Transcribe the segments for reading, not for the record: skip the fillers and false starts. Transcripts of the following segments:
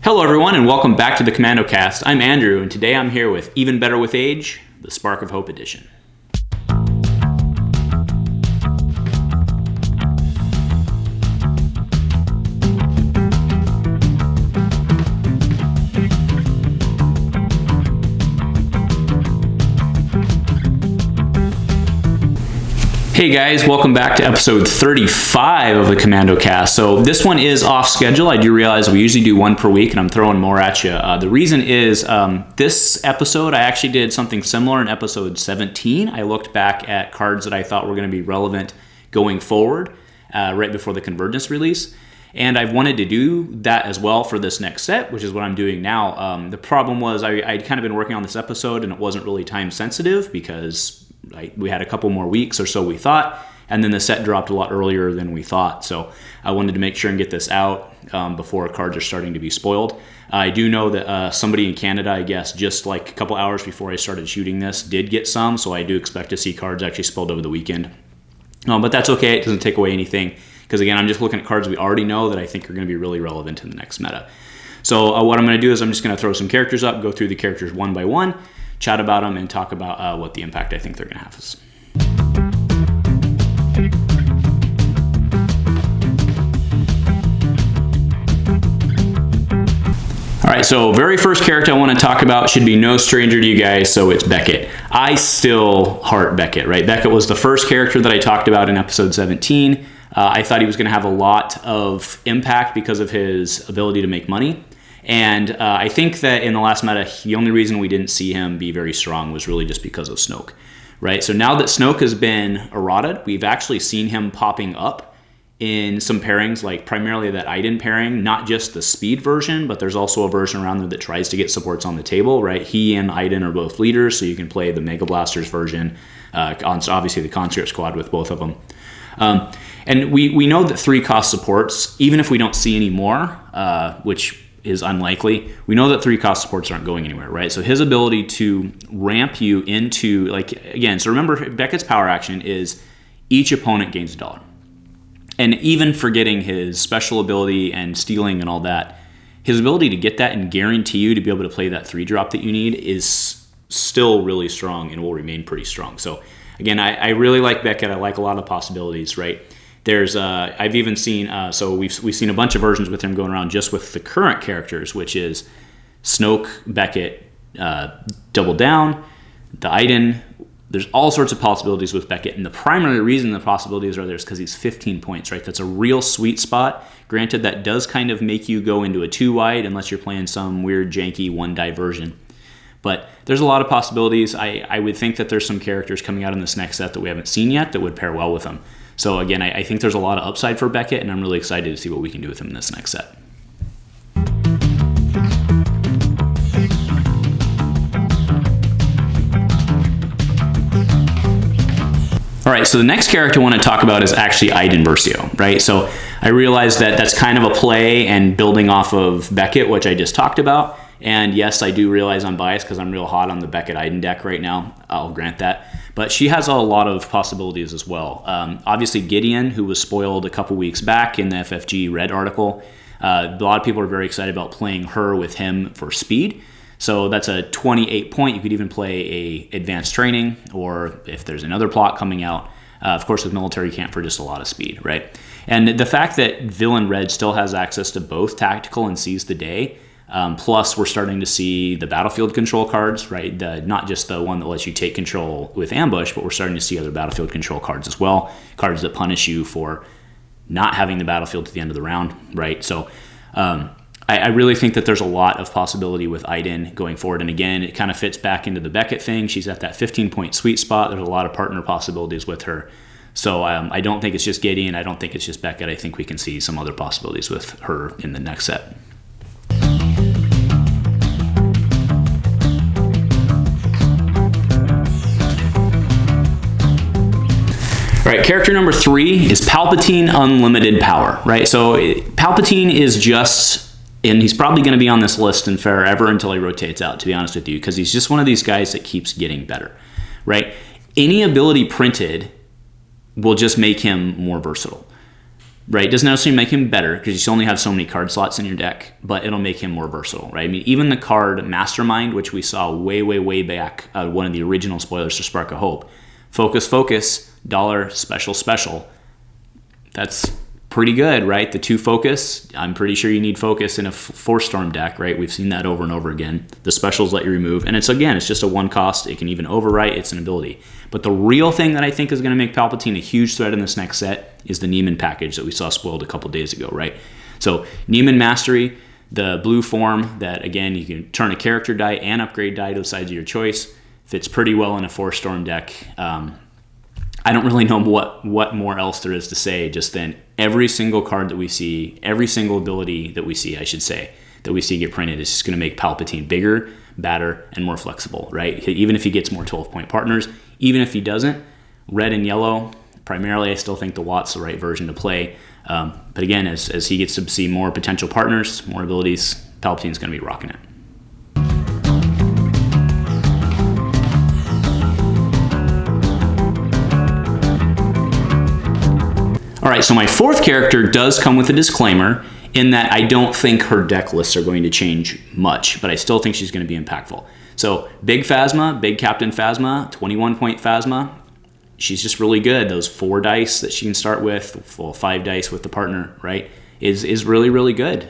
Hello everyone and welcome back to the Commando cast. I'm Andrew and today I'm here with Even Better with Age, the Spark of Hope edition. Hey guys, welcome back to episode 35 of the Commando cast. So this one is off schedule. I do realize we usually do one per week and I'm throwing more at you. The reason is this episode, I actually did something similar in episode 17. I looked back at cards that I thought were going to be relevant going forward right before the Convergence release. And I wanted to do that as well for this next set, which is what I'm doing now. The problem was I'd kind of been working on this episode and it wasn't really time sensitive because we had a couple more weeks or so we thought, and then the set dropped a lot earlier than we thought. So I wanted to make sure and get this out before cards are starting to be spoiled. I do know that somebody in Canada, I guess, just like a couple hours before I started shooting this, did get some. So I do expect to see cards actually spoiled over the weekend. But that's okay. It doesn't take away anything. Because again, I'm just looking at cards we already know that I think are going to be really relevant in the next meta. So what I'm going to do is I'm just going to throw some characters up, go through the characters one by one, chat about them, and talk about what the impact I think they're going to have. All right, so very first character I want to talk about should be no stranger to you guys, so it's Beckett. I still heart Beckett, right? Beckett was the first character that I talked about in episode 17. I thought he was going to have a lot of impact because of his ability to make money. And I think that in the last meta, the only reason we didn't see him be very strong was really just because of Snoke, right? So now that Snoke has been errated, we've actually seen him popping up in some pairings, like primarily that Iden pairing, not just the speed version, but there's also a version around there that tries to get supports on the table, right? He and Iden are both leaders, so you can play the Mega Blasters version, obviously the Conscript Squad with both of them. And we know that 3-cost supports, even if we don't see any more, which is unlikely, we know that 3-cost supports aren't going anywhere, right? So his ability to ramp you into, like, again, so remember Beckett's power action is each opponent gains $1. And even forgetting his special ability and stealing and all that, his ability to get that and guarantee you to be able to play that 3-drop that you need is still really strong and will remain pretty strong. So again, I really like Beckett. I like a lot of possibilities, right? There's I've even seen so we've seen a bunch of versions with him going around just with the current characters, which is Snoke, Beckett, Double Down, the Iden. There's all sorts of possibilities with Beckett, and the primary reason the possibilities are there is because he's 15 points, right? That's a real sweet spot. Granted, that does kind of make you go into a 2-wide unless you're playing some weird janky 1-die version. But there's a lot of possibilities. I would think that there's some characters coming out in this next set that we haven't seen yet that would pair well with him. So again, I think there's a lot of upside for Beckett, and I'm really excited to see what we can do with him in this next set. All right, so the next character I want to talk about is actually Iden Versio, right? So I realize that that's kind of a play and building off of Beckett, which I just talked about. And yes, I do realize I'm biased because I'm real hot on the Beckett Iden deck right now. I'll grant that. But she has a lot of possibilities as well. Obviously, Gideon, who was spoiled a couple weeks back in the FFG Red article. A lot of people are very excited about playing her with him for speed. So that's a 28 point. You could even play a advanced training, or if there's another plot coming out, of course with military camp for just a lot of speed, right? And the fact that Villain Red still has access to both tactical and seize the day, plus we're starting to see the battlefield control cards, right? Not just the one that lets you take control with ambush, but we're starting to see other battlefield control cards as well, cards that punish you for not having the battlefield at the end of the round, right? So I really think that there's a lot of possibility with Iden going forward. And again, it kind of fits back into the Beckett thing. She's at that 15-point sweet spot. There's a lot of partner possibilities with her. So I don't think it's just Gideon. I don't think it's just Beckett. I think we can see some other possibilities with her in the next set. All right, character number 3 is Palpatine Unlimited Power, right? So Palpatine is just, and he's probably going to be on this list and forever until he rotates out, to be honest with you, because he's just one of these guys that keeps getting better, right? Any ability printed will just make him more versatile. right? Doesn't necessarily make him better because you still only have so many card slots in your deck, but it'll make him more versatile, right? I mean, even the card Mastermind, which we saw way back, one of the original spoilers for Spark of Hope, focus, dollar, special. That's pretty good, right? The 2 focus, I'm pretty sure you need focus in a Force Storm deck, right? We've seen that over and over again. The specials let you remove, and it's just a 1 cost. It can even overwrite. It's an ability. But the real thing that I think is going to make Palpatine a huge threat in this next set is the Neiman package that we saw spoiled a couple days ago, right? So Neiman Mastery, the blue form that, again, you can turn a character die and upgrade die to the sides of your choice, fits pretty well in a Force Storm deck. I don't really know what more else there is to say, just then every single card that we see, every single ability that we see, I should say, that we see get printed is just going to make Palpatine bigger, badder, and more flexible, right? Even if he gets more 12-point partners, even if he doesn't, red and yellow, primarily I still think the Watt's the right version to play. But again, as he gets to see more potential partners, more abilities, Palpatine's going to be rocking it. All right, so my 4th character does come with a disclaimer in that I don't think her deck lists are going to change much, but I still think she's going to be impactful. So big Phasma, big Captain Phasma, 21-point Phasma. She's just really good. Those 4 dice that she can start with, well, 5 dice with the partner, right, is really good.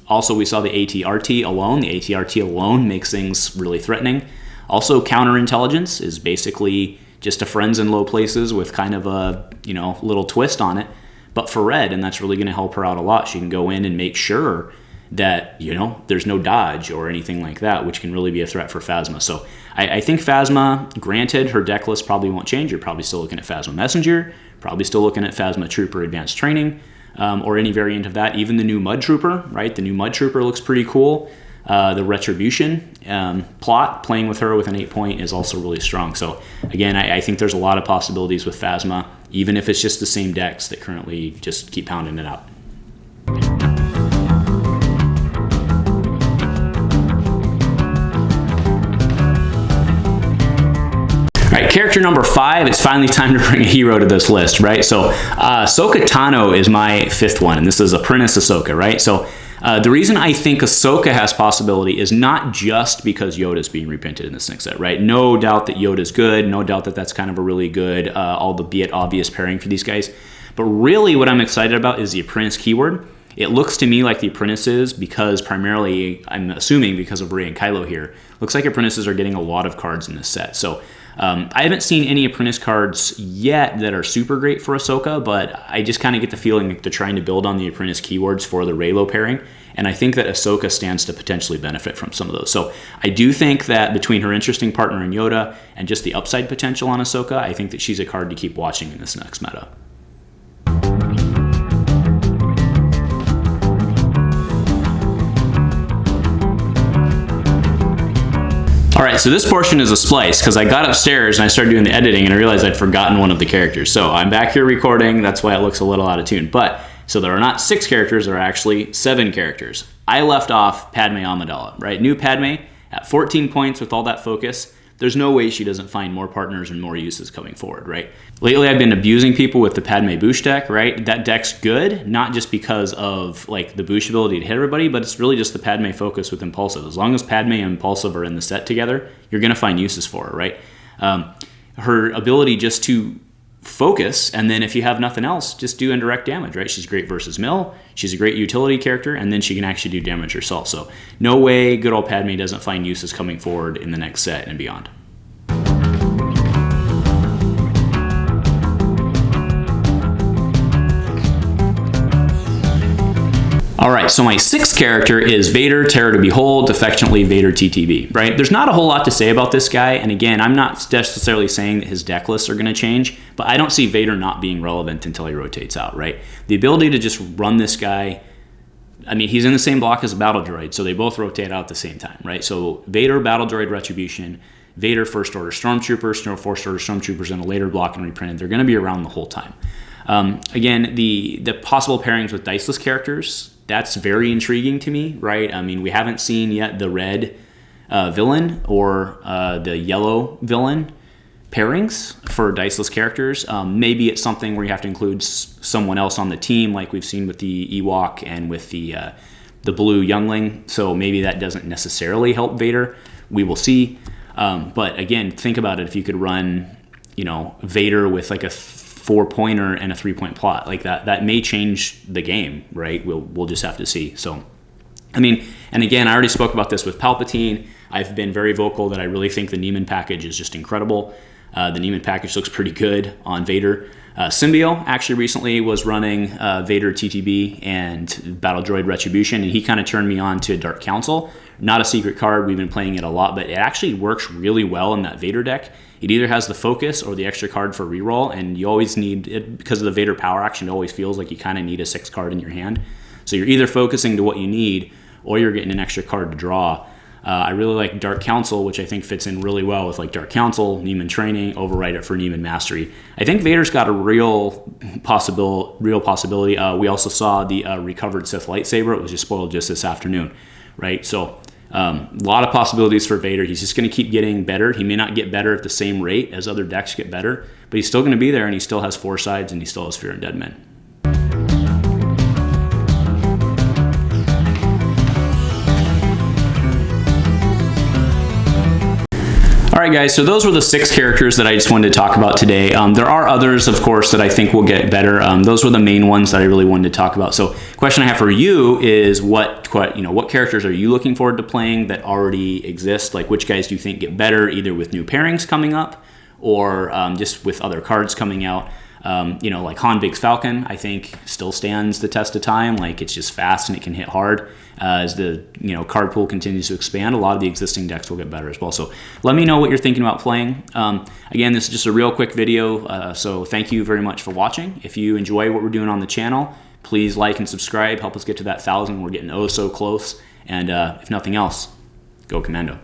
Also, we saw the ATRT alone. The ATRT alone makes things really threatening. Also, counterintelligence is basically just a friends in low places with kind of a, little twist on it, but for red, and that's really going to help her out a lot. She can go in and make sure that, there's no dodge or anything like that, which can really be a threat for Phasma. So I think Phasma, granted, her deck list probably won't change. You're probably still looking at Phasma Messenger, probably still looking at Phasma Trooper Advanced Training, or any variant of that. Even the new Mud Trooper, right? The new Mud Trooper looks pretty cool. The Retribution plot, playing with her with an 8-point, is also really strong. So again, I think there's a lot of possibilities with Phasma, even if it's just the same decks that currently just keep pounding it out. All right, character number 5, it's finally time to bring a hero to this list, right? So Ahsoka Tano is my 5th one, and this is Apprentice Ahsoka, right? So the reason I think Ahsoka has possibility is not just because Yoda's being reprinted in this next set, right? No doubt that Yoda's good. No doubt that that's kind of a really good, albeit obvious pairing for these guys. But really what I'm excited about is the Apprentice keyword. It looks to me like the Apprentices, because primarily, I'm assuming because of Rey and Kylo here, looks like Apprentices are getting a lot of cards in this set. So I haven't seen any Apprentice cards yet that are super great for Ahsoka, but I just kind of get the feeling like they're trying to build on the Apprentice keywords for the Reylo pairing, and I think that Ahsoka stands to potentially benefit from some of those. So I do think that between her interesting partner in Yoda and just the upside potential on Ahsoka, I think that she's a card to keep watching in this next meta. All right, so this portion is a splice because I got upstairs and I started doing the editing and I realized I'd forgotten one of the characters. So I'm back here recording, that's why it looks a little out of tune. But, so there are not 6 characters, there are actually 7 characters. I left off Padme Amidala, right? New Padme at 14 points with all that focus. There's no way she doesn't find more partners and more uses coming forward, right? Lately, I've been abusing people with the Padme Boosh deck, right? That deck's good, not just because of like the Boosh ability to hit everybody, but it's really just the Padme focus with Impulsive. As long as Padme and Impulsive are in the set together, you're gonna find uses for her, right? Her ability just to focus, and then if you have nothing else, just do indirect damage, right? She's great versus Mill, she's a great utility character, and then she can actually do damage herself. So no way good old Padme doesn't find uses coming forward in the next set and beyond. All right, so my 6th character is Vader, Terror to Behold, affectionately Vader TTB, right? There's not a whole lot to say about this guy, and again, I'm not necessarily saying that his deck lists are gonna change, but I don't see Vader not being relevant until he rotates out, right? The ability to just run this guy, I mean, he's in the same block as a Battle Droid, so they both rotate out at the same time, right? So Vader, Battle Droid, Retribution, Vader, First Order Stormtroopers, Force Order Stormtroopers in a later block and reprinted, they're gonna be around the whole time. Again, the possible pairings with diceless characters, that's very intriguing to me, right? I mean, we haven't seen yet the red villain or the yellow villain, pairings for diceless characters. Maybe it's something where you have to include someone else on the team, like we've seen with the Ewok and with the blue youngling. So maybe that doesn't necessarily help Vader. We will see. But again, think about it. If you could run, Vader with like a 4-pointer and a 3-point plot, like that may change the game, right? We'll just have to see. So, and again, I already spoke about this with Palpatine. I've been very vocal that I really think the Neiman package is just incredible. The Neiman package looks pretty good on Vader. Symbio actually recently was running Vader TTB and Battle Droid Retribution, and he kind of turned me on to Dark Council. Not a secret card, we've been playing it a lot, but it actually works really well in that Vader deck. It either has the focus or the extra card for reroll, and you always need it because of the Vader power action. It always feels like you kind of need a 6 card in your hand. So you're either focusing to what you need or you're getting an extra card to draw. I really like Dark Council, which I think fits in really well with like Dark Council, Neiman Training, override it for Neiman Mastery. I think Vader's got a real possibility. We also saw the recovered Sith lightsaber. It was just spoiled just this afternoon, right? So a lot of possibilities for Vader. He's just going to keep getting better. He may not get better at the same rate as other decks get better, but he's still going to be there, and he still has 4 sides, and he still has Fear and Dead Men. All right, guys, so those were the 6 characters that I just wanted to talk about today. There are others, of course, that I think will get better. Those were the main ones that I really wanted to talk about. So question I have for you is what characters are you looking forward to playing that already exist? Like, which guys do you think get better, either with new pairings coming up or just with other cards coming out? Like Han Biggs Falcon, I think still stands the test of time. Like, it's just fast and it can hit hard. As the card pool continues to expand, a lot of the existing decks will get better as well. So let me know what you're thinking about playing. Again, this is just a real quick video, so thank you very much for watching. If you enjoy what we're doing on the channel, please like and subscribe. Help us get to that 1,000. We're getting oh so close. And if nothing else, go Commando.